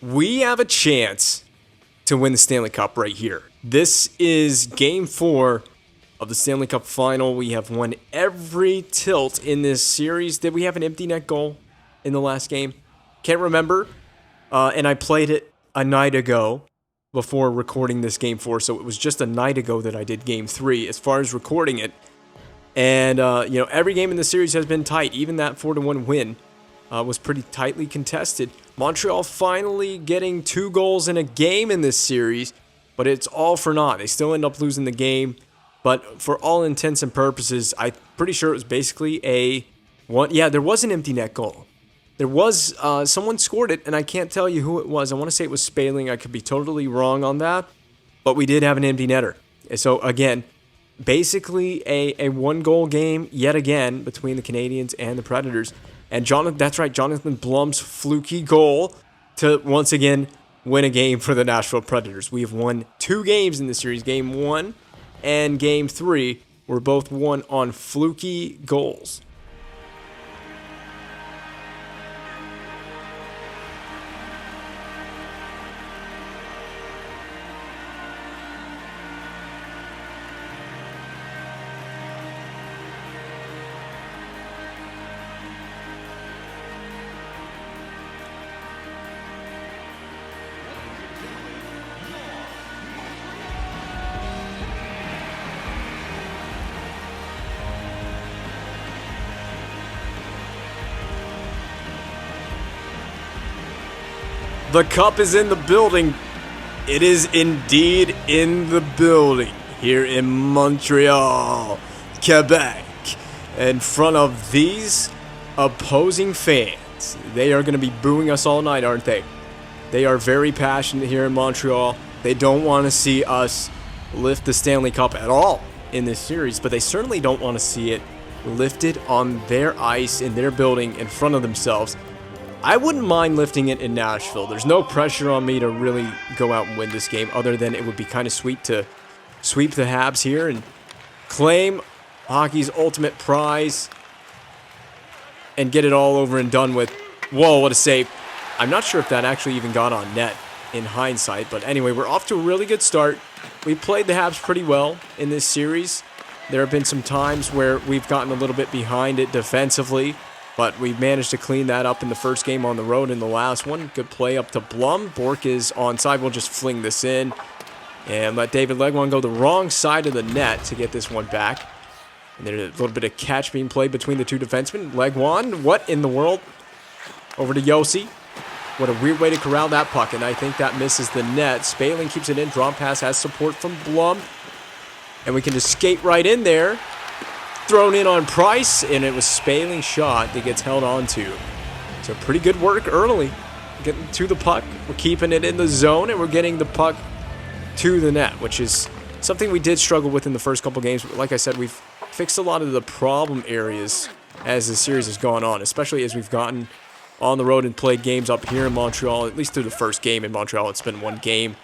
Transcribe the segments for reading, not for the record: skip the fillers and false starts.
We have a chance to win the Stanley Cup right here. This is Game 4 of the Stanley Cup Final. We have won every tilt in this series. Did we have an empty net goal in the last game? Can't remember. And I played it a night ago before recording this Game 4, so it was just a night ago that I did Game 3 as far as recording it. And, every game in the series has been tight. Even that 4-1 win was pretty tightly contested. Montreal finally getting 2 goals in a game in this series, but it's all for naught. They still end up losing the game, but for all intents and purposes, I'm pretty sure it was basically there was an empty net goal. There was, someone scored it, and I can't tell you who it was. I want to say it was Spaling. I could be totally wrong on that, but we did have an empty netter. So, again, basically a 1-goal game yet again between the Canadiens and the Predators. And Jonathan Blum's fluky goal to once again win a game for the Nashville Predators. We have won 2 games in this series. Game 1 and Game 3 were both won on fluky goals. The cup is in the building. It is indeed in the building here in Montreal, Quebec, in front of these opposing fans. They are going to be booing us all night, aren't they? They are very passionate here in Montreal. They don't want to see us lift the Stanley Cup at all in this series, but they certainly don't want to see it lifted on their ice in their building in front of themselves. I wouldn't mind lifting it in Nashville. There's no pressure on me to really go out and win this game, other than it would be kind of sweet to sweep the Habs here and claim hockey's ultimate prize and get it all over and done with. Whoa, what a save. I'm not sure if that actually even got on net in hindsight, but anyway, we're off to a really good start. We played the Habs pretty well in this series. There have been some times where we've gotten a little bit behind it defensively, but we managed to clean that up in the first game on the road. In the last one, good play up to Blum. Bork is onside. We'll just fling this in and let David Legwand go the wrong side of the net to get this one back. And there's a little bit of catch being played between the 2 defensemen. Legwand, what in the world? Over to Yossi. What a weird way to corral that puck, and I think that misses the net. Spaling keeps it in. Drop pass has support from Blum. And we can just skate right in there. Thrown in on Price, and it was Spaling's shot that gets held on to. So pretty good work early. Getting to the puck. We're keeping it in the zone, and we're getting the puck to the net, which is something we did struggle with in the first couple games. But like I said, we've fixed a lot of the problem areas as the series has gone on, especially as we've gotten on the road and played games up here in Montreal. At least through the first game in Montreal, it's been 1 game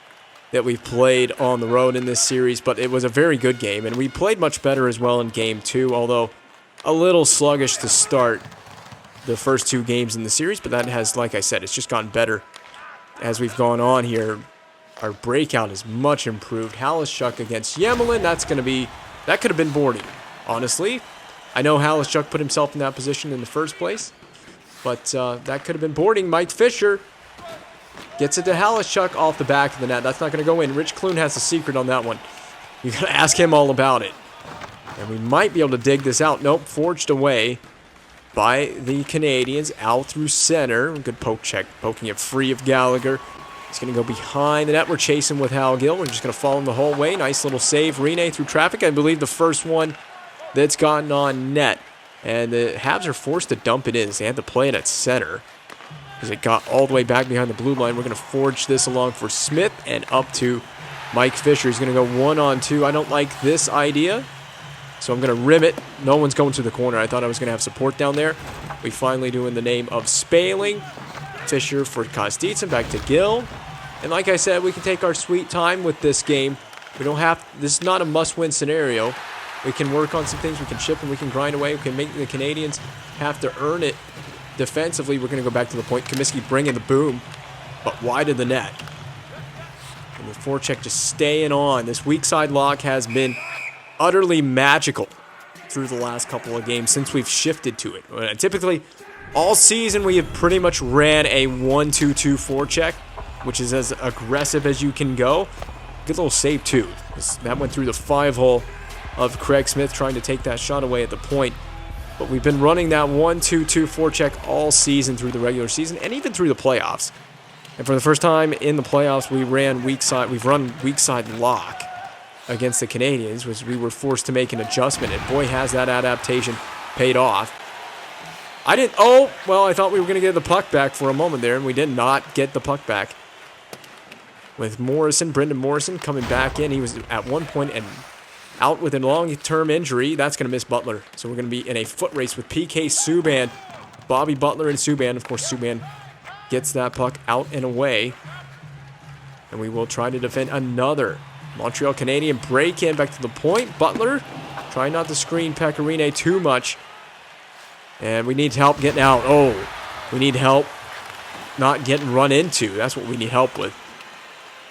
that we've played on the road in this series, but it was a very good game, and we played much better as well in Game 2, although a little sluggish to start the first 2 games in the series, but that has, like I said, it's just gotten better as we've gone on here. Our breakout is much improved. Halishchuk against Yemelin, that could have been boarding, honestly. I know Halishchuk put himself in that position in the first place, but that could have been boarding. Mike Fisher gets it to Halishchuk off the back of the net. That's not going to go in. Rich Clune has the secret on that one. You got to ask him all about it. And we might be able to dig this out. Nope, forged away by the Canadiens out through center. Good poke check, poking it free of Gallagher. He's going to go behind the net. We're chasing with Hal Gill. We're just going to follow him the whole way. Nice little save. Rene through traffic. I believe the first one that's gotten on net. And the Habs are forced to dump it in. So they had to play it at center, as it got all the way back behind the blue line. We're going to forge this along for Smith and up to Mike Fisher. He's going to go 1-on-2. I don't like this idea, so I'm going to rim it. No one's going to the corner. I thought I was going to have support down there. We finally do in the name of Spaling. Fisher for Kostitsin, back to Gill. And like I said, we can take our sweet time with this game. This is not a must-win scenario. We can work on some things. We can chip and we can grind away. We can make the Canadiens have to earn it defensively. We're going to go back to the point. Comiskey bringing the boom. but wide of the net. And the forecheck just staying on. This weak side lock has been utterly magical through the last couple of games since we've shifted to it. Typically, all season we have pretty much ran a 1-2-2 forecheck, which is as aggressive as you can go. Good little save too. That went through the 5-hole of Craig Smith trying to take that shot away at the point. But we've been running that 1-2-2 forecheck all season through the regular season and even through the playoffs. And for the first time in the playoffs, we've run weak side lock against the Canadians, which we were forced to make an adjustment. And boy, has that adaptation paid off. I thought we were going to get the puck back for a moment there, and we did not get the puck back. With Brendan Morrison coming back in. He was at one point and out with a long-term injury. That's going to miss Butler. So we're going to be in a foot race with PK Subban, Bobby Butler, and Subban. Of course, Subban gets that puck out and away. And we will try to defend another Montreal Canadian break-in back to the point. Butler trying not to screen Pecorine too much. And we need help getting out. We need help not getting run into. That's what we need help with.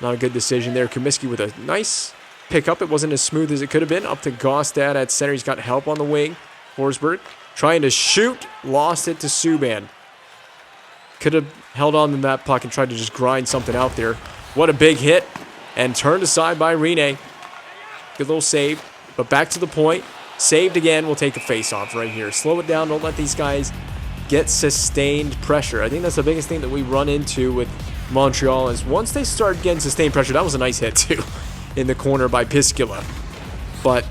Not a good decision there. Comiskey with a nice pickup. It wasn't as smooth as it could have been. Up to Gostad at center. He's got help on the wing. Forsberg trying to shoot. Lost it to Subban. Could have held on to that puck and tried to just grind something out there. What a big hit. And turned aside by Rene. Good little save. But back to the point. Saved again. We'll take a face-off right here. Slow it down. Don't let these guys get sustained pressure. I think that's the biggest thing that we run into with Montreal is once they start getting sustained pressure. That was a nice hit, too, in the corner by Piskula. But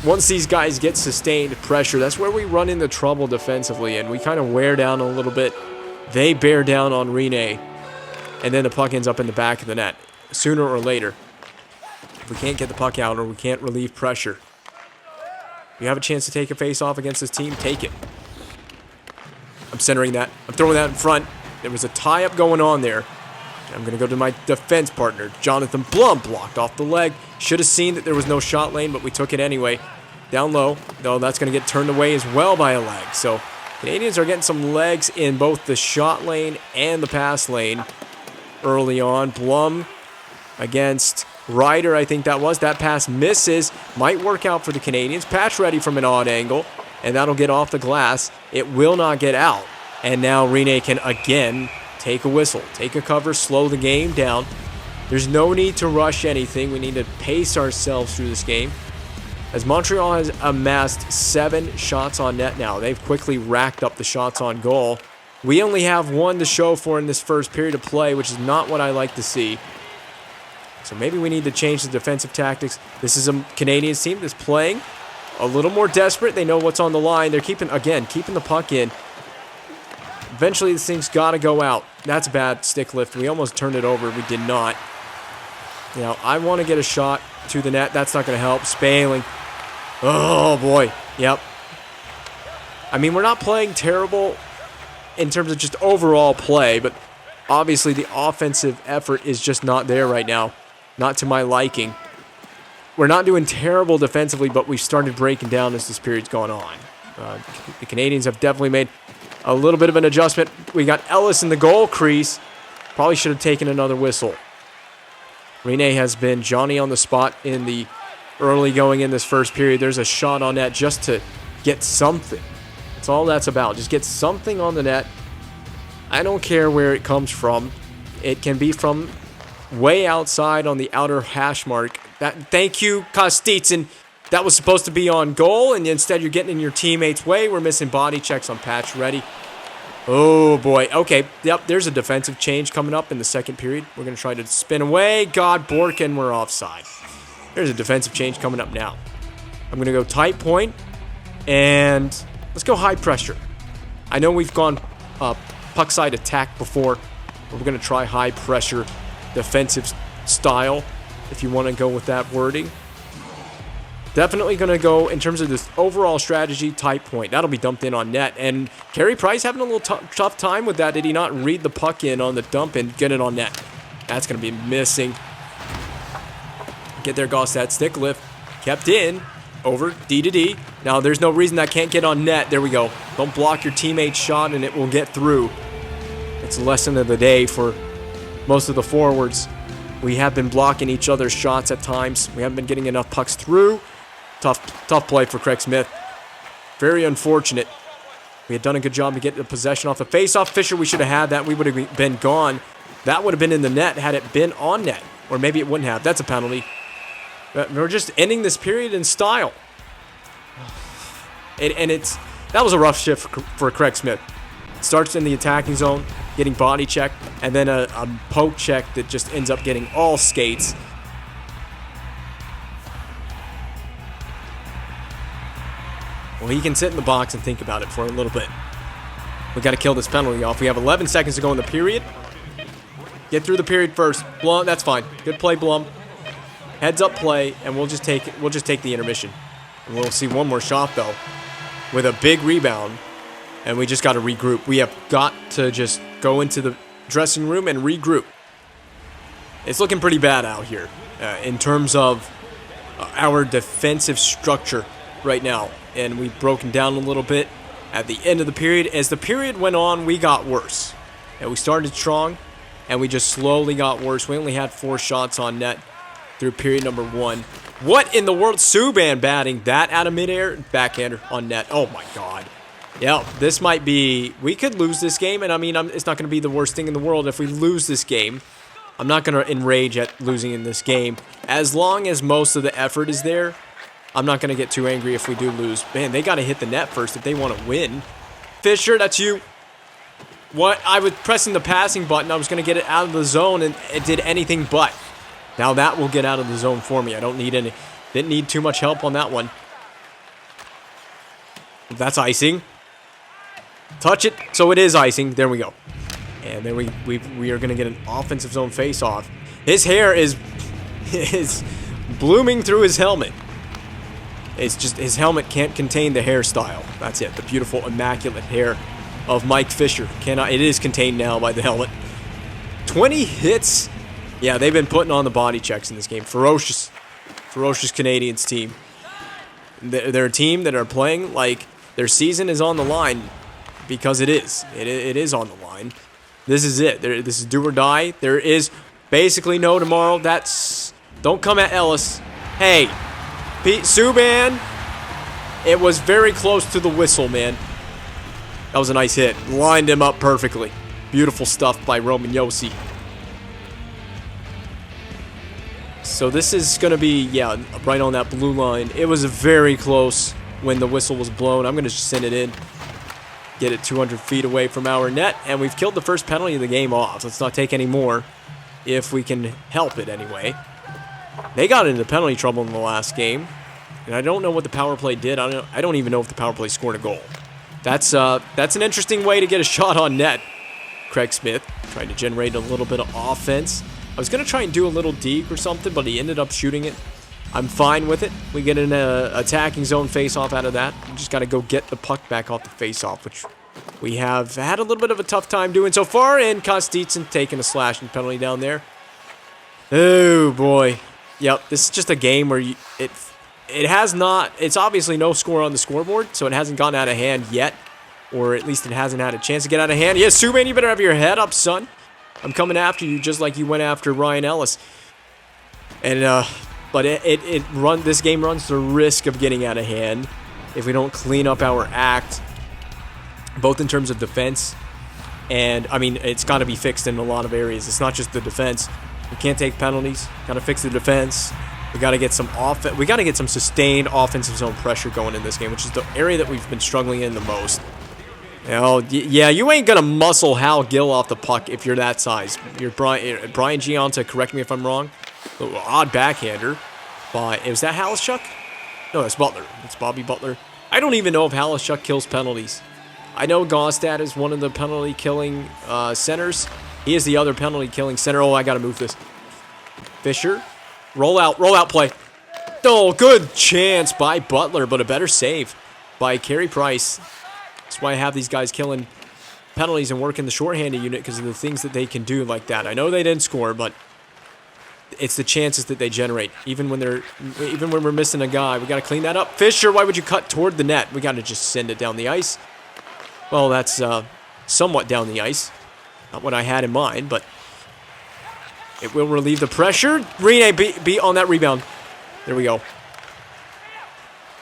once these guys get sustained pressure, that's where we run into trouble defensively, and we kind of wear down a little bit. They bear down on Rene, and then the puck ends up in the back of the net sooner or later. If we can't get the puck out or we can't relieve pressure, you have a chance to take a face-off against this team, take it. I'm centering that. I'm throwing that in front. There was a tie-up going on there. I'm going to go to my defense partner, Jonathan Blum, blocked off the leg. Should have seen that there was no shot lane, but we took it anyway. Down low, though that's going to get turned away as well by a leg. So Canadians are getting some legs in both the shot lane and the pass lane early on. Blum against Ryder, I think that was. That pass misses. Might work out for the Canadians. Patch ready from an odd angle, and that'll get off the glass. It will not get out. And now Rene can again take a whistle, take a cover, slow the game down. There's no need to rush anything. We need to pace ourselves through this game. As Montreal has amassed 7 shots on net now. They've quickly racked up the shots on goal. We only have 1 to show for in this first period of play, which is not what I like to see. So maybe we need to change the defensive tactics. This is a Canadiens team that's playing a little more desperate. They know what's on the line. They're keeping the puck in. Eventually, this thing's got to go out. That's a bad stick lift. We almost turned it over. We did not. Now, I want to get a shot to the net. That's not going to help. Spaling. Oh, boy. Yep. I mean, we're not playing terrible in terms of just overall play, but obviously the offensive effort is just not there right now. Not to my liking. We're not doing terrible defensively, but we've started breaking down as this period's gone on. The Canadians have definitely made a little bit of an adjustment. We got Ellis in the goal crease. Probably should have taken another whistle. Rene has been Johnny on the spot in the early going in this first period. There's a shot on net just to get something. That's all that's about. Just get something on the net. I don't care where it comes from. It can be from way outside on the outer hash mark. Thank you, Kostitsyn. That was supposed to be on goal, and instead you're getting in your teammate's way. We're missing body checks on Patch ready. Oh, boy. Okay, yep, there's a defensive change coming up in the second period. We're going to try to spin away. God, Borkin, we're offside. There's a defensive change coming up now. I'm going to go tight point, and let's go high pressure. I know we've gone puck side attack before, but we're going to try high pressure defensive style, if you want to go with that wording. Definitely going to go, in terms of this overall strategy, tight point. That'll be dumped in on net. And Carey Price having a little tough time with that. Did he not read the puck in on the dump and get it on net? That's going to be missing. Get there, Gostad. Stick lift. Kept in. Over. D to D. Now, there's no reason that can't get on net. There we go. Don't block your teammate's shot and it will get through. It's a lesson of the day for most of the forwards. We have been blocking each other's shots at times. We haven't been getting enough pucks through. Tough play for Craig Smith. Very unfortunate. We had done a good job to get the possession off the face-off. Fisher, we should have had that. We would have been gone. That would have been in the net had it been on net. Or maybe it wouldn't have. That's a penalty. We're just ending this period in style. That was a rough shift for Craig Smith. Starts in the attacking zone, getting body checked, and then a poke check that just ends up getting all skates. Well, he can sit in the box and think about it for a little bit. We got to kill this penalty off. We have 11 seconds to go in the period. Get through the period first. Blum, that's fine. Good play, Blum. Heads up play, and we'll just take the intermission. And we'll see one more shot though, with a big rebound, and we just got to regroup. We have got to just go into the dressing room and regroup. It's looking pretty bad out here in terms of our defensive structure right now, and we've broken down a little bit at the end of the period. As the period went on, we got worse, and we started strong, and we just slowly got worse. We only had 4 shots on net through period number 1. What in the world? Subban batting that out of midair, backhander on net. Oh my God. Yeah, this might be, we could lose this game, and I mean, it's not going to be the worst thing in the world if we lose this game. I'm not going to enrage at losing in this game. As long as most of the effort is there, I'm not going to get too angry if we do lose. Man, they got to hit the net first if they want to win. Fisher, that's you. What? I was pressing the passing button. I was going to get it out of the zone, and it did anything but. Now that will get out of the zone for me. I don't need any. Didn't need too much help on that one. That's icing. Touch it. So it is icing. There we go. And then we are going to get an offensive zone face-off. His hair is blooming through his helmet. It's just his helmet can't contain the hairstyle. That's it. The beautiful, immaculate hair of Mike Fisher. It is contained now by the helmet. 20 hits. Yeah, they've been putting on the body checks in this game. Ferocious Canadians team. They're a team that are playing like their season is on the line, because it is. It is on the line. This is it. This is do or die. There is basically no tomorrow. Don't come at Ellis. Hey, Subban. It was very close to the whistle, man. That was a nice hit. Lined him up perfectly. Beautiful stuff by Roman Josi. So this is going to be, yeah, right on that blue line. It was very close when the whistle was blown. I'm going to just send it in. Get it 200 feet away from our net. And we've killed the first penalty of the game off. Let's not take any more if we can help it anyway. They got into penalty trouble in the last game. And I don't know what the power play did. I don't even know if the power play scored a goal. That's an interesting way to get a shot on net. Craig Smith trying to generate a little bit of offense. I was going to try and do a little deke or something, but he ended up shooting it. I'm fine with it. We get an attacking zone face-off out of that. We just got to go get the puck back off the face-off, which we have had a little bit of a tough time doing so far. And Kostitsin taking a slashing penalty down there. Oh, boy. Yep, this is just a game where it's obviously no score on the scoreboard, so it hasn't gone out of hand yet. Or at least it hasn't had a chance to get out of hand. Yes, Subban, you better have your head up, son. I'm coming after you just like you went after Ryan Ellis. And, but this game runs the risk of getting out of hand if we don't clean up our act, both in terms of defense and, I mean, it's got to be fixed in a lot of areas. It's not just the defense. We can't take penalties. Got to fix the defense. We got to get some We got to get some sustained offensive zone pressure going in this game, which is the area that we've been struggling in the most. Yeah, you ain't gonna muscle Hal Gill off the puck if you're that size. You're Brian Gianta, correct me if I'm wrong. Odd backhander. Was that Halishuk? No, that's Butler. It's Bobby Butler. I don't even know if Halishuk kills penalties. I know Gostad is one of the penalty-killing centers. He is the other penalty-killing center. Oh, I gotta move this. Fisher. Roll out play. Oh, good chance by Butler, but a better save by Carey Price. That's why I have these guys killing penalties and working the shorthanded unit, because of the things that they can do like that. I know they didn't score, but it's the chances that they generate. Even when we're missing a guy, we got to clean that up. Fisher, why would you cut toward the net? We got to just send it down the ice. Well, that's somewhat down the ice. Not what I had in mind, but It will relieve the pressure. Rene be on that rebound. There we go.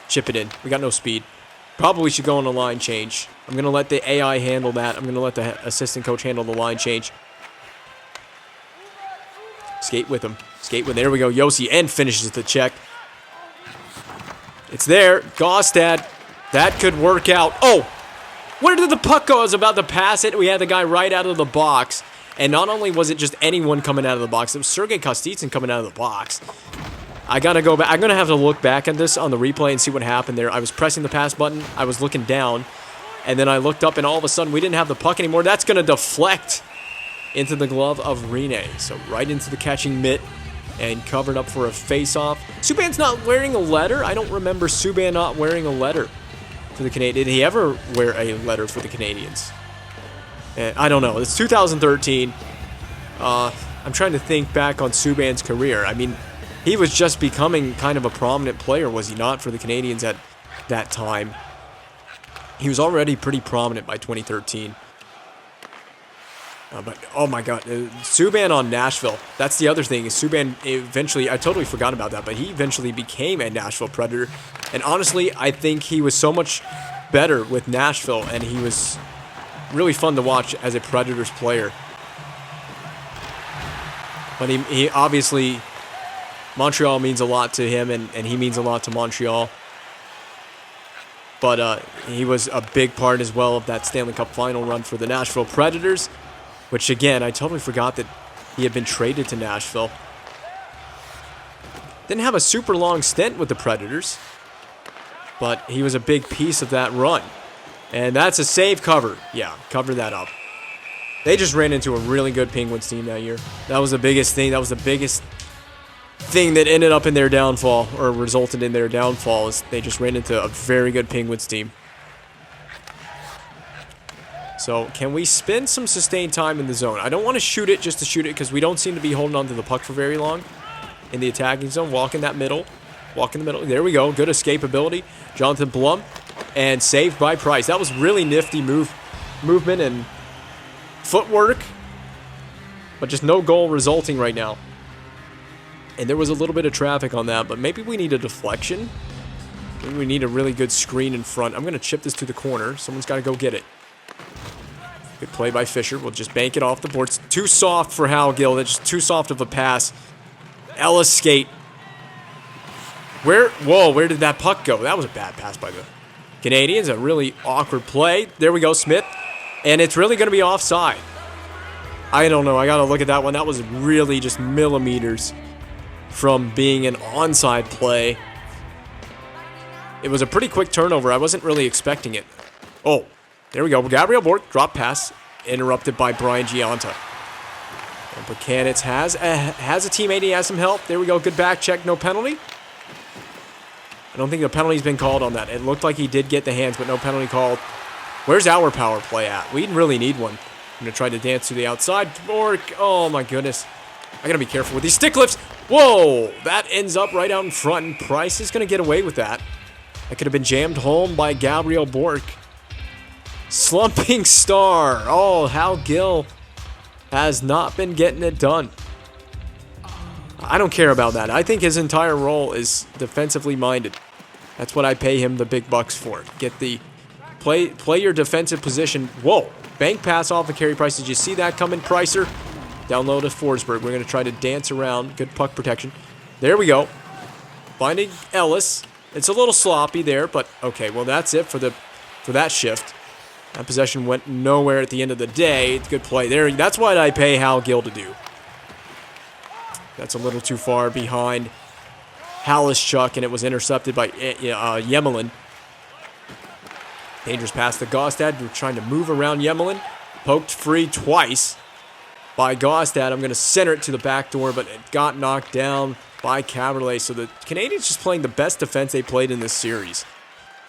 Chip it in. We got no speed. Probably should go on a line change. I'm going to let the AI handle that. I'm going to let the assistant coach handle the line change. Skate with him. Skate with him. There we go. Yossi and finishes the check. It's there. Gostad. That could work out. Oh! Where did the puck go? I was about to pass it. We had the guy right out of the box. And not only was it just anyone coming out of the box, it was Sergei Kostitsyn coming out of the box. I gotta go back. I'm gonna have to look back at this on the replay and see what happened there. I was pressing the pass button. I was looking down. And then I looked up and all of a sudden we didn't have the puck anymore. That's gonna deflect into the glove of Rene. So right into the catching mitt and covered up for a face-off. Subban's not wearing a letter. I don't remember Subban not wearing a letter for the Canadiens. Did he ever wear a letter for the Canadiens? I don't know. It's 2013. I'm trying to think back on Subban's career. I mean, he was just becoming kind of a prominent player, was he not, for the Canadiens at that time? He was already pretty prominent by 2013. But, oh my God, Subban on Nashville. That's the other thing, is Subban eventually, I totally forgot about that, but he eventually became a Nashville Predator. And honestly, I think he was so much better with Nashville, and he was really fun to watch as a Predators player. But he obviously, Montreal means a lot to him, and he means a lot to Montreal. But he was a big part as well of that Stanley Cup final run for the Nashville Predators, which again, I totally forgot that he had been traded to Nashville. Didn't have a super long stint with the Predators, but he was a big piece of that run. And that's a save cover. Yeah, cover that up. They just ran into a really good Penguins team that year. That was the biggest thing. That was the biggest thing that ended up in their downfall, or resulted in their downfall, is they just ran into a very good Penguins team. So, can we spend some sustained time in the zone? I don't want to shoot it just to shoot it, because we don't seem to be holding on to the puck for very long in the attacking zone. Walk in that middle. Walk in the middle. There we go. Good escapability. Jonathan Blum. And saved by Price. That was really nifty movement and footwork. But just no goal resulting right now. And there was a little bit of traffic on that, but maybe we need a deflection. Maybe we need a really good screen in front. I'm going to chip this to the corner. Someone's got to go get it. Good play by Fisher. We'll just bank it off the boards. Too soft for Hal Gill. That's just too soft of a pass. Ellis skate. Whoa, where did that puck go? That was a bad pass by the Canadiens. A really awkward play. There we go, Smith. And it's really going to be offside. I don't know. I got to look at that one. That was really just millimeters from being an onside play. It was a pretty quick turnover. I wasn't really expecting it. Oh, there we go. Gabriel Bork, drop pass, interrupted by Brian Giunta. And Buchanitz has a teammate. He has some help. There we go. Good back check. No penalty. I don't think the penalty's been called on that. It looked like he did get the hands, but no penalty called. Where's our power play at? We really need one. I'm going to try to dance to the outside. Bork. Oh, my goodness. I got to be careful with these stick lifts. Whoa. That ends up right out in front, and Price is going to get away with that. That could have been jammed home by Gabriel Bork. Slumping star. Oh, Hal Gill has not been getting it done. I don't care about that. I think his entire role is defensively minded. That's what I pay him the big bucks for. Get the play your defensive position. Whoa. Bank pass off of Carey Price. Did you see that coming, Pricer? Down low to Forsberg. We're going to try to dance around. Good puck protection. There we go. Finding Ellis. It's a little sloppy there, but okay. Well, that's it for that shift. That possession went nowhere at the end of the day. It's a good play there. That's what I pay Hal Gill to do. That's a little too far behind Halischuk, and it was intercepted by Yemelin. Dangerous pass to Gostad. We're trying to move around Yemelin. Poked free twice by Gostad. I'm going to center it to the back door, but it got knocked down by Caberlet. So the Canadiens just playing the best defense they played in this series.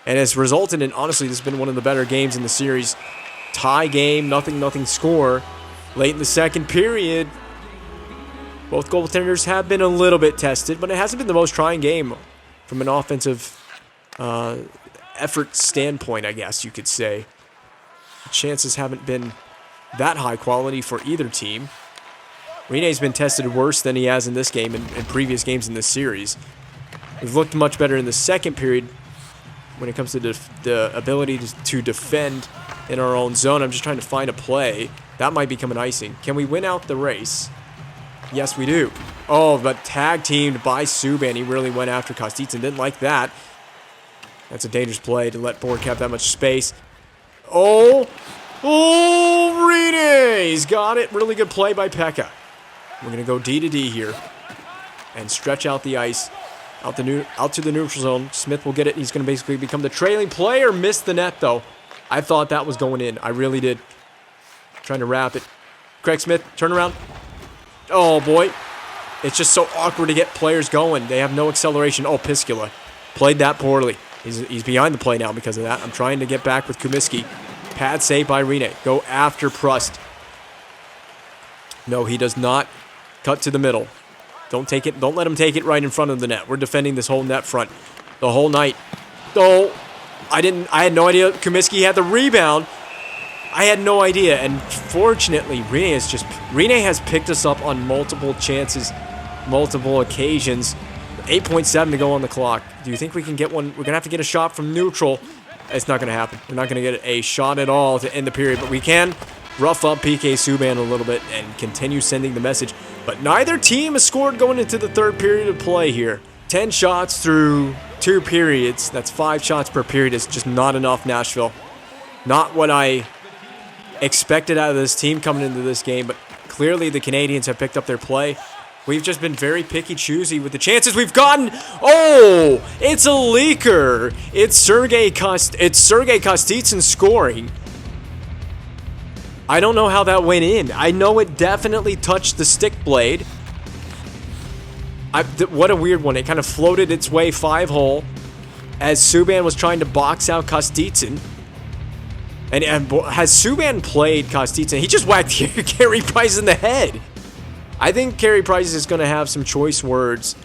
And it's resulted in, honestly, this has been one of the better games in the series. Tie game, nothing score. Late in the second period, both goaltenders have been a little bit tested, but it hasn't been the most trying game from an offensive effort standpoint, I guess you could say. The chances haven't been that high quality for either team. Rene's been tested worse than he has in this game and in previous games in this series. We've looked much better in the second period when it comes to the ability to defend in our own zone. I'm just trying to find a play. That might become an icing. Can we win out the race? Yes, we do. Oh, but tag teamed by Subban. He really went after Kostitsin. Didn't like that. That's a dangerous play to let Bork have that much space. Oh, Rene! He's got it. Really good play by Pekka. We're going to go D to D here and stretch out the ice. Out to the neutral zone. Smith will get it. He's going to basically become the trailing player. Missed the net, though. I thought that was going in. I really did. Trying to wrap it. Craig Smith, turn around. Oh, boy. It's just so awkward to get players going. They have no acceleration. Oh, Piskula played that poorly. He's behind the play now because of that. I'm trying to get back with Kumiski. Pad save by Rene. Go after Prust. No, he does not. Cut to the middle. Don't take it. Don't let him take it right in front of the net. We're defending this whole net front the whole night. Oh, I had no idea Kumiski had the rebound. I had no idea, and fortunately, Rene has picked us up on multiple chances, multiple occasions. 8.7 to go on the clock. Do you think we can get one? We're gonna have to get a shot from neutral. It's not gonna happen. We're not gonna get a shot at all to end the period, but we can rough up PK Subban a little bit and continue sending the message. But neither team has scored going into the third period of play here. 10 shots through 2 periods. That's 5 shots per period. It's just not enough, Nashville. Not what I expected out of this team coming into this game, but clearly the Canadians have picked up their play. We've just been very picky-choosy with the chances we've gotten. Oh, it's a leaker. It's Sergei Kostitsin scoring. I don't know how that went in. I know it definitely touched the stick blade. What a weird one. It kind of floated its way 5-hole as Subban was trying to box out Kostitsin. And has Subban played Kostitsin? He just whacked Carey Price in the head. I think Carey Price is going to have some choice words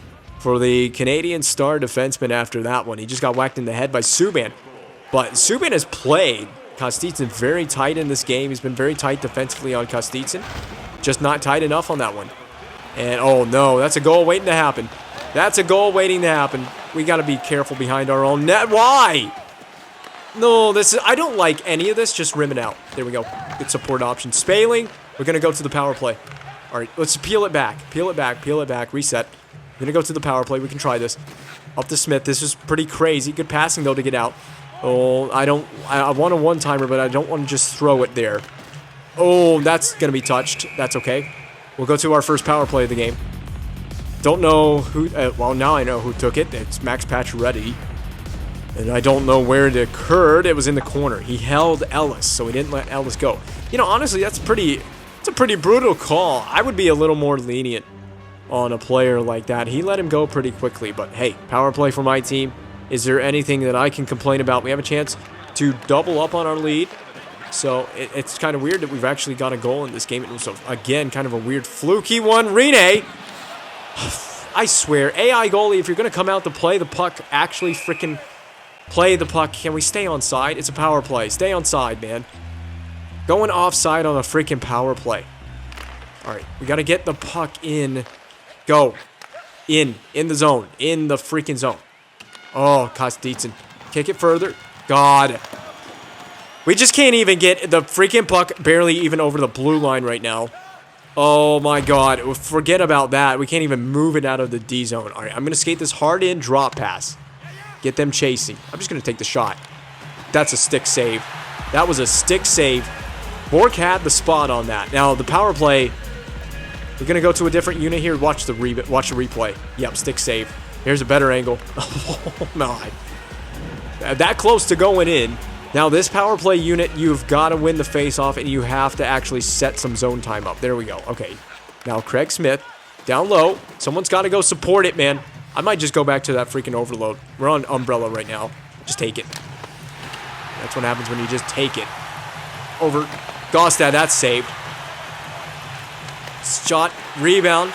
for the Canadian star defenseman after that one. He just got whacked in the head by Subban. But Subban has played Kostitsin very tight in this game. He's been very tight defensively on Kostitsin. Just not tight enough on that one. And, oh, no, that's a goal waiting to happen. That's a goal waiting to happen. We got to be careful behind our own net. Why? No, I don't like any of this. Just rim it out. There we go. Good support option. Spaling. We're going to go to the power play. All right, let's peel it back. Peel it back. Peel it back. Reset. We're going to go to the power play. We can try this. Up to Smith. This is pretty crazy. Good passing, though, to get out. Oh, I want a one-timer, but I don't want to just throw it there. Oh, that's going to be touched. That's okay. We'll go to our first power play of the game. Don't know who... well, now I know who took it. It's Max Pacioretty. And I don't know where it occurred. It was in the corner. He held Ellis, so he didn't let Ellis go. You know, honestly, it's a pretty brutal call. I would be a little more lenient on a player like that. He let him go pretty quickly, but hey, power play for my team. Is there anything that I can complain about? We have a chance to double up on our lead. So it's kind of weird that we've actually got a goal in this game. It was, again, kind of a weird fluky one. Rene! I swear, AI goalie, if you're going to come out to play the puck, actually freaking play the puck. Can we stay on side? It's a power play. Stay on side, man. Going offside on a freaking power play. All right, we got to get the puck in. Go. In the zone. In the freaking zone. Oh, Kostitsin. Kick it further. God. We just can't even get the freaking puck barely even over the blue line right now. Oh, my God. Forget about that. We can't even move it out of the D zone. All right, I'm going to skate this hard in drop pass. Get them chasing. I'm just going to take the shot. That's a stick save. That was a stick save. Bork had the spot on that. Now, the power play, we're going to go to a different unit here. Watch the replay. Yep, stick save. Here's a better angle. Oh, my. That close to going in. Now, this power play unit, you've got to win the face-off, and you have to actually set some zone time up. There we go. Okay. Now, Craig Smith, down low. Someone's got to go support it, man. I might just go back to that freaking overload. We're on umbrella right now. Just take it. That's what happens when you just take it. Over. Gostad, that's saved. Shot, rebound.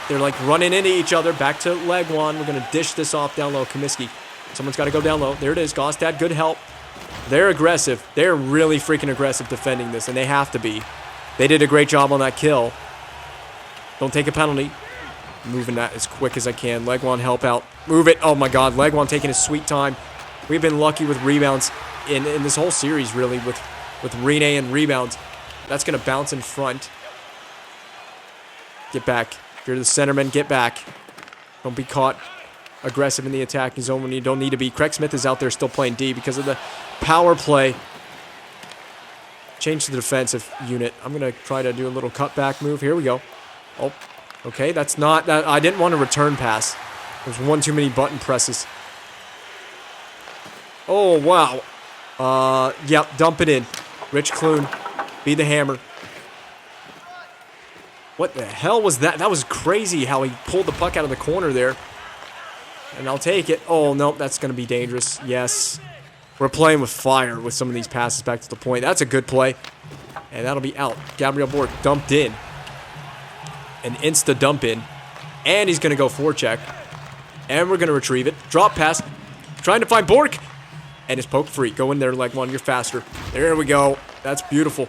They're like running into each other. Back to Legwan. We're going to dish this off down low. Comiskey. Someone's got to go down low. There it is. Gostad, good help. They're aggressive. They're really freaking aggressive defending this, and they have to be. They did a great job on that kill. Don't take a penalty. Moving that as quick as I can. Legwand, help out. Move it. Oh my God. Legwand taking his sweet time. We've been lucky with rebounds in this whole series, really, with Rene and rebounds. That's going to bounce in front. Get back. If you're the centerman, get back. Don't be caught aggressive in the attacking zone when you don't need to be. Craig Smith is out there still playing D because of the power play. Change to the defensive unit. I'm going to try to do a little cutback move. Here we go. Oh, okay. That's not that. I didn't want to return pass. There's one too many button presses. Oh, wow. Yep, dump it in. Rich Clune, be the hammer. What the hell was that? That was crazy how he pulled the puck out of the corner there. And I'll take it. Oh, nope, that's going to be dangerous. Yes. We're playing with fire with some of these passes back to the point. That's a good play. And that'll be out. Gabriel Bork dumped in. An insta dump in. And he's going to go forecheck. And we're going to retrieve it. Drop pass. Trying to find Bork. And it's poke free. Go in there, Legwand. You're faster. There we go. That's beautiful.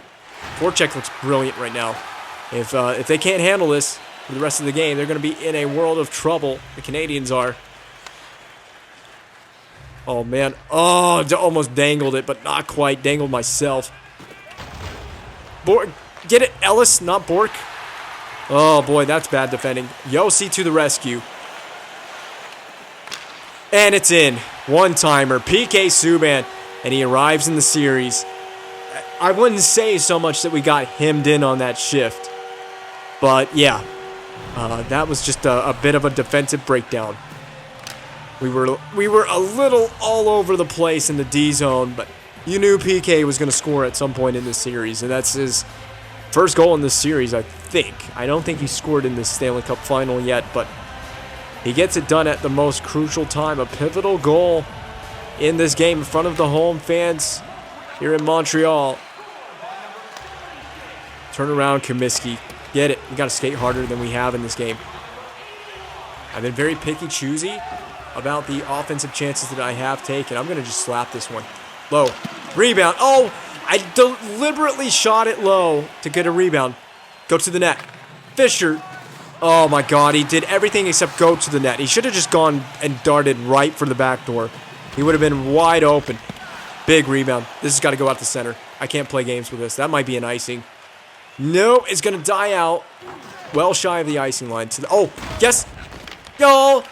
Forecheck looks brilliant right now. If they can't handle this for the rest of the game, they're going to be in a world of trouble. The Canadians are. Oh, man. Oh, almost dangled it, but not quite. Dangled myself. Bork. Get it, Ellis, not Bork. Oh, boy, that's bad defending. Yossi to the rescue. And it's in. One-timer. PK Subban. And he arrives in the series. I wouldn't say so much that we got hemmed in on that shift. But, yeah. That was just a bit of a defensive breakdown. We were a little all over the place in the D zone, but you knew PK was going to score at some point in this series, and that's his first goal in this series, I think. I don't think he scored in this Stanley Cup final yet, but he gets it done at the most crucial time. A pivotal goal in this game in front of the home fans here in Montreal. Turn around, Comiskey. Get it. We got to skate harder than we have in this game. I've been very picky, choosy about the offensive chances that I have taken. I'm going to just slap this one. Low. Rebound. Oh, I deliberately shot it low to get a rebound. Go to the net. Fisher. Oh, my God. He did everything except go to the net. He should have just gone and darted right for the back door. He would have been wide open. Big rebound. This has got to go out the center. I can't play games with this. That might be an icing. No, it's going to die out. Well shy of the icing line. Oh, yes. Yo.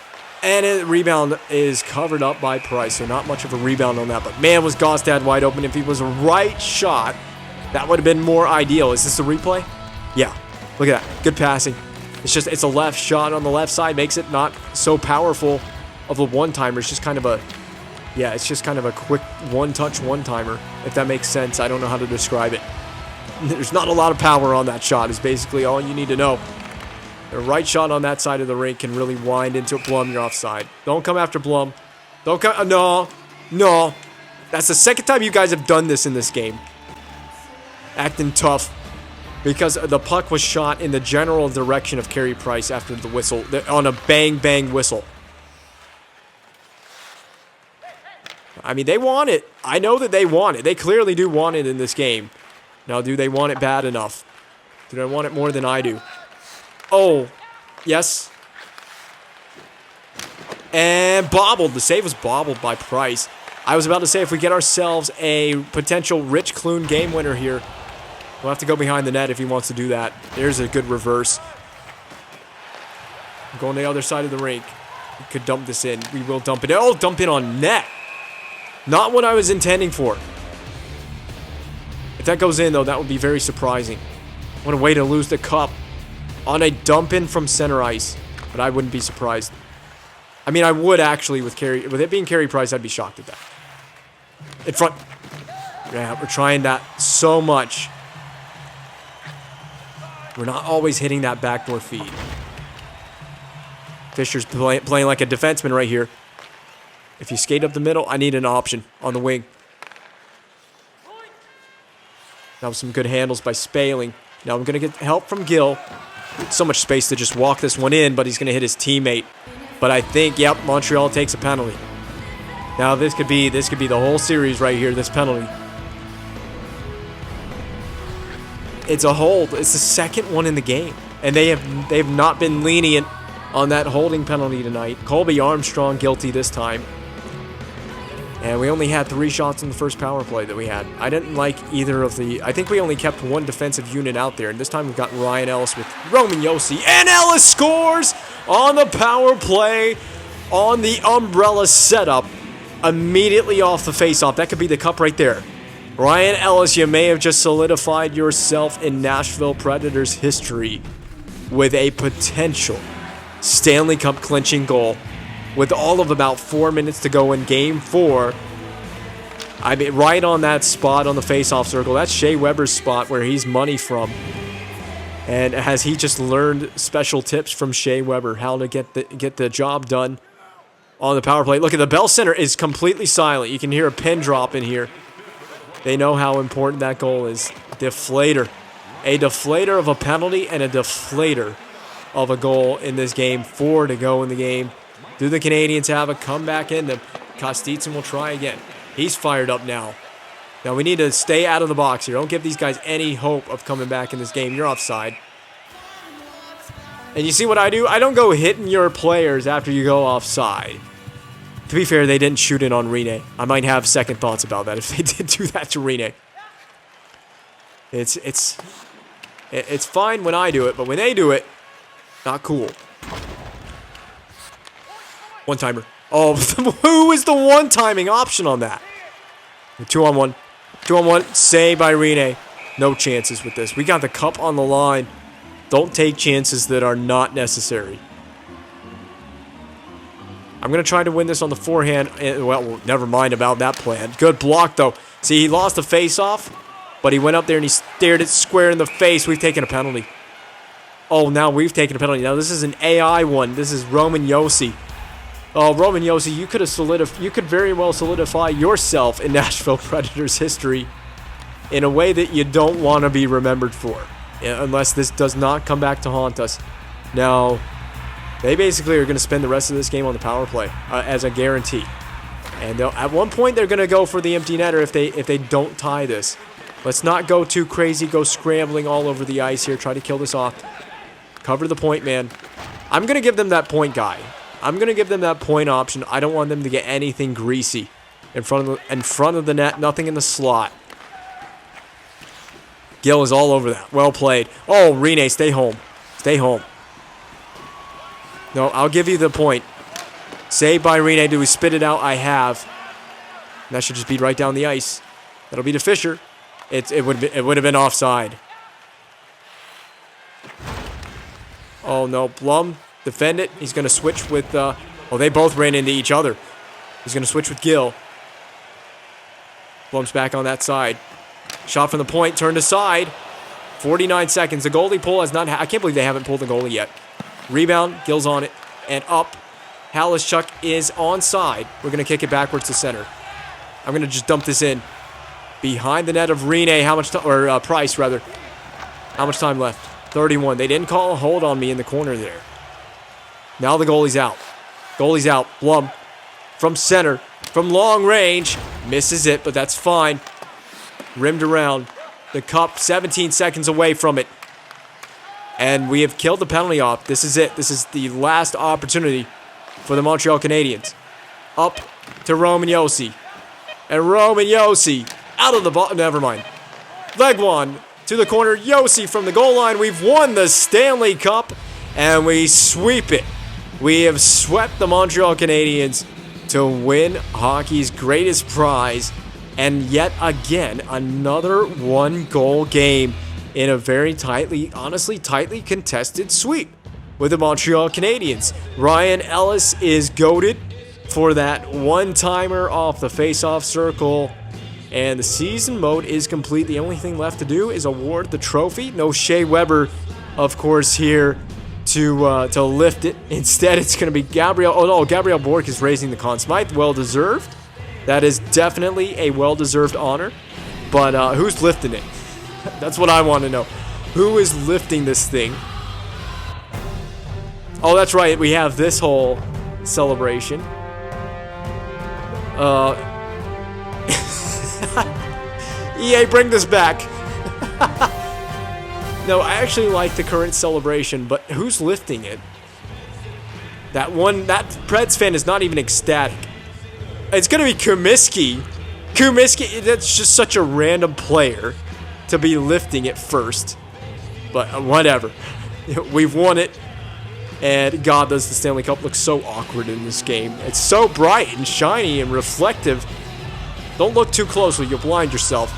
And the rebound is covered up by Price, so not much of a rebound on that. But, man, was Gostad wide open. If he was a right shot, that would have been more ideal. Is this a replay? Yeah. Look at that. Good passing. It's a left shot on the left side. Makes it not so powerful of a one-timer. It's just kind of a, yeah, it's just kind of a quick one-touch one-timer, if that makes sense. I don't know how to describe it. There's not a lot of power on that shot is basically all you need to know. The right shot on that side of the rink can really wind into Blum. You're offside. Don't come after Blum. Don't come. No. No. That's the second time you guys have done this in this game. Acting tough. Because the puck was shot in the general direction of Carey Price after the whistle. On a bang-bang whistle. I mean, they want it. I know that they want it. They clearly do want it in this game. Now, do they want it bad enough? Do they want it more than I do? Oh, yes. And bobbled. The save was bobbled by Price. I was about to say if we get ourselves a potential Rich Clune game winner here, we'll have to go behind the net if he wants to do that. There's a good reverse. I'm going to the other side of the rink. We could dump this in. We will dump it in. Oh, dump it on net. Not what I was intending for. If that goes in, though, that would be very surprising. What a way to lose the cup. On a dump in from center ice. But I wouldn't be surprised. I mean, I would actually with it being Carey Price, I'd be shocked at that. In front. Yeah, we're trying that so much. We're not always hitting that backdoor feed. Fisher's playing like a defenseman right here. If you skate up the middle, I need an option on the wing. That was some good handles by Spaling. Now I'm going to get help from Gill. So much space to just walk this one in, but he's going to hit his teammate. But I think, yep, Montreal takes a penalty. Now this could be the whole series right here, this penalty. It's a hold. It's the second one in the game. And they've not been lenient on that holding penalty tonight. Colby Armstrong guilty this time. And we only had 3 shots in the first power play that we had. I didn't like either of the... I think we only kept 1 defensive unit out there. And this time we've got Ryan Ellis with Roman Yossi. And Ellis scores on the power play on the umbrella setup. Immediately off the faceoff. That could be the cup right there. Ryan Ellis, you may have just solidified yourself in Nashville Predators history with a potential Stanley Cup clinching goal. With all of about 4 minutes to go in Game 4. I mean, right on that spot on the face-off circle. That's Shea Weber's spot where he's money from. And has he just learned special tips from Shea Weber how to get the job done on the power play? Look at the Bell Center is completely silent. You can hear a pin drop in here. They know how important that goal is. Deflator. A deflator of a penalty and a deflator of a goal in this game. 4 to go in the game. Do the Canadians have a comeback in them? Kostitsin will try again. He's fired up now. Now we need to stay out of the box here. Don't give these guys any hope of coming back in this game. You're offside. And you see what I do? I don't go hitting your players after you go offside. To be fair, they didn't shoot in on Rene. I might have second thoughts about that if they did do that to Rene. It's fine when I do it, but when they do it, not cool. One-timer. Oh, who is the one-timing option on that? 2-on-1. 2-on-1. Save by Rene. No chances with this. We got the cup on the line. Don't take chances that are not necessary. I'm going to try to win this on the forehand. Well, never mind about that plan. Good block, though. See, he lost the face-off, but he went up there and he stared it square in the face. We've taken a penalty. Oh, now we've taken a penalty. Now, this is an AI one. This is Roman Yossi. Oh, Roman Yossi, you could very well solidify yourself in Nashville Predators history in a way that you don't want to be remembered for, unless this does not come back to haunt us. Now, they basically are going to spend the rest of this game on the power play as a guarantee. And at one point, they're going to go for the empty netter if they don't tie this. Let's not go too crazy, go scrambling all over the ice here, try to kill this off. Cover the point, man. I'm going to give them that point guy. I'm going to give them that point option. I don't want them to get anything greasy in front of the net. Nothing in the slot. Gill is all over that. Well played. Oh, Rene, stay home. Stay home. No, I'll give you the point. Saved by Rene. Do we spit it out? I have. And that should just be right down the ice. That'll be to Fisher. It would have been offside. Oh, no. Blum. Defend it. He's going to switch with... oh, they both ran into each other. He's going to switch with Gill. Blum's back on that side. Shot from the point. Turned aside. 49 seconds. The goalie pull has not... I can't believe they haven't pulled the goalie yet. Rebound. Gill's on it. And up. Halischuk is onside. We're going to kick it backwards to center. I'm going to just dump this in. Behind the net of Rene. How much... or Price, rather. How much time left? 31. They didn't call a hold on me in the corner there. Now the goalie's out. Goalie's out. Blum from center, from long range. Misses it, but that's fine. Rimmed around. The cup 17 seconds away from it. And we have killed the penalty off. This is it. This is the last opportunity for the Montreal Canadiens. Up to Roman Yossi. And Roman Yossi out of the ball. Never mind. Leg one to the corner. Yossi from the goal line. We've won the Stanley Cup. And we sweep it. We have swept the Montreal Canadiens to win hockey's greatest prize. And yet again, another one-goal game in a very honestly tightly contested sweep with the Montreal Canadiens. Ryan Ellis is goated for that one-timer off the face-off circle. And the season mode is complete. The only thing left to do is award the trophy. No Shea Weber, of course, here to lift it. Instead, it's going to be Gabriel. Oh no, Gabriel Bork is raising the Conn Smythe. Well-deserved. That is definitely a well-deserved honor. But who's lifting it? That's what I want to know. Who is lifting this thing? Oh, that's right. We have this whole celebration. EA, bring this back. No, I actually like the current celebration, but who's lifting it? That Preds fan is not even ecstatic. It's going to be Comiskey. Comiskey, that's just such a random player to be lifting it first. But whatever. We've won it. And God, does the Stanley Cup look so awkward in this game. It's so bright and shiny and reflective. Don't look too closely, you'll blind yourself.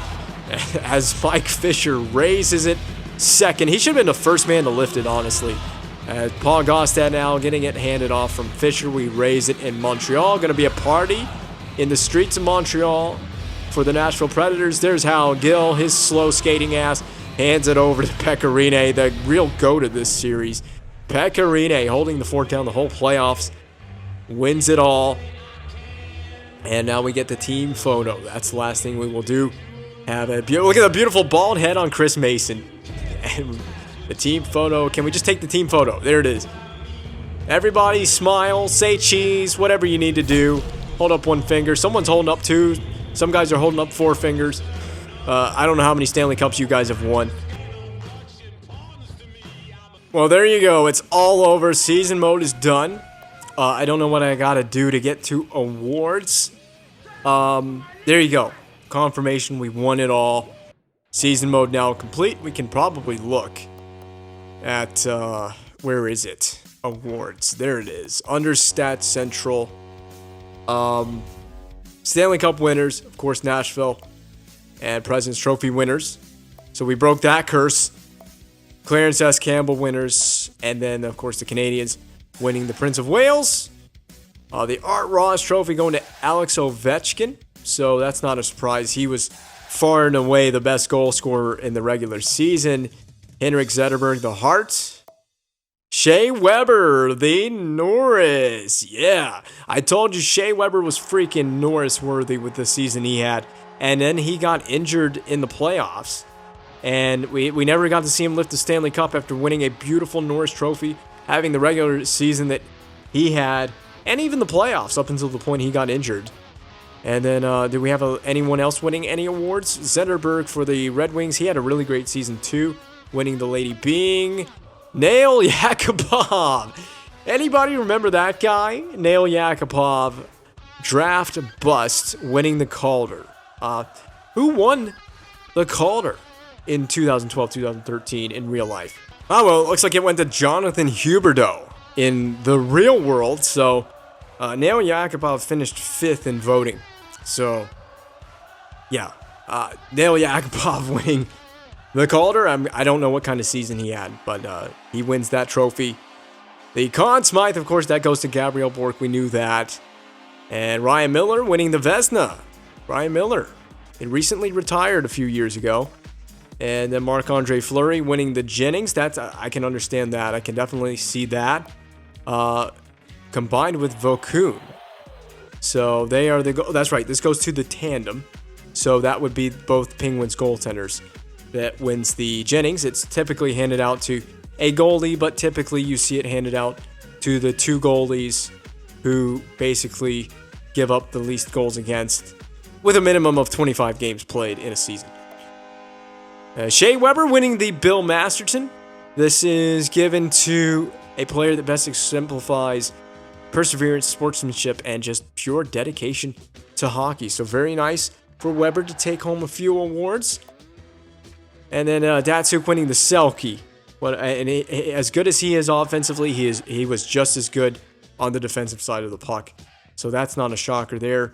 As Mike Fisher raises it second. He should have been the first man to lift it, honestly. Paul Gaustad now getting it handed off from Fisher. We raise it in Montreal. Going to be a party in the streets of Montreal for the Nashville Predators. There's Hal Gill, his slow skating ass, hands it over to Pecorine, the real GOAT of this series. Pecorine holding the fort down the whole playoffs, wins it all. And now we get the team photo. That's the last thing we will do. Look at the beautiful bald head on Chris Mason. And the team photo. Can we just take the team photo? There it is. Everybody smile, say cheese, whatever you need to do. Hold up one finger. Someone's holding up two. Some guys are holding up 4 fingers. I don't know how many Stanley Cups you guys have won. Well, there you go. It's all over. Season mode is done. I don't know what I gotta do to get to awards. There you go. Confirmation, we won it all. Season mode now complete. We can probably look at, where is it? Awards. There it is. Under Stats Central. Stanley Cup winners, of course, Nashville. And President's Trophy winners. So we broke that curse. Clarence S. Campbell winners. And then, of course, the Canadians winning the Prince of Wales. The Art Ross Trophy going to Alex Ovechkin. So that's not a surprise. He was far and away the best goal scorer in the regular season. Henrik Zetterberg, the Hart. Shea Weber, the Norris. Yeah, I told you Shea Weber was freaking Norris worthy with the season he had. And then he got injured in the playoffs. And we never got to see him lift the Stanley Cup after winning a beautiful Norris Trophy, having the regular season that he had, and even the playoffs up until the point he got injured. And then, do we have anyone else winning any awards? Zetterberg for the Red Wings. He had a really great season too, winning the Lady Byng. Nail Yakupov. Anybody remember that guy? Nail Yakupov, draft bust, winning the Calder. Who won the Calder in 2012-2013 in real life? Oh, well, it looks like it went to Jonathan Huberdeau in the real world. So, Nail Yakupov finished 5th in voting. So, yeah, Nail Yakupov winning the Calder. I don't know what kind of season he had, but he wins that trophy. The Conn Smythe, of course, that goes to Gabriel Bork. We knew that. And Ryan Miller winning the Vezina. Ryan Miller, he recently retired a few years ago. And then Marc-Andre Fleury winning the Jennings. That's I can understand that. I can definitely see that. Combined with Vaucoon. So they are that's right. This goes to the tandem. So that would be both Penguins goaltenders that wins the Jennings. It's typically handed out to a goalie, but typically you see it handed out to the 2 goalies who basically give up the least goals against with a minimum of 25 games played in a season. Shea Weber winning the Bill Masterton. This is given to a player that best exemplifies perseverance, sportsmanship, and just pure dedication to hockey. So very nice for Weber to take home a few awards. And then Datsuk winning the Selke. As good as he is offensively, he was just as good on the defensive side of the puck. So that's not a shocker there.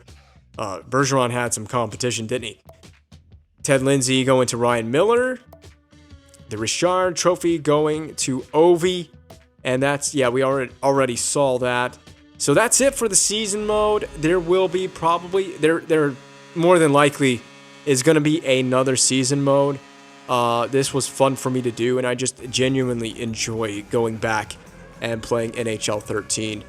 Bergeron had some competition, didn't he? Ted Lindsay going to Ryan Miller. The Richard Trophy going to Ovi. And that's, yeah, we already saw that. So that's it for the season mode. There will be probably, there more than likely is going to be another season mode. This was fun for me to do, and I just genuinely enjoy going back and playing NHL 13.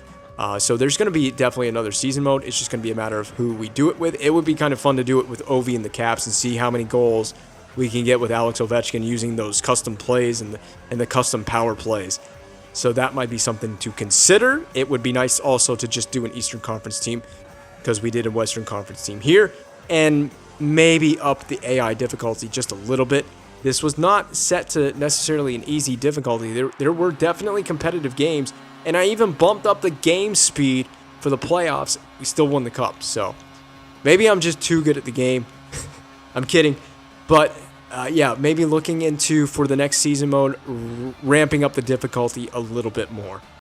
So there's going to be definitely another season mode. It's just going to be a matter of who we do it with. It would be kind of fun to do it with Ovi and the Caps and see how many goals we can get with Alex Ovechkin using those custom plays and the custom power plays. So that might be something to consider. It would be nice also to just do an Eastern Conference team because we did a Western Conference team here, and maybe up the AI difficulty just a little bit This was not set to necessarily an easy difficulty. There were definitely competitive games, and I even bumped up the game speed for the playoffs. We still won the cup, so maybe I'm just too good at the game. I'm kidding. But yeah, maybe looking into, for the next season mode, ramping up the difficulty a little bit more.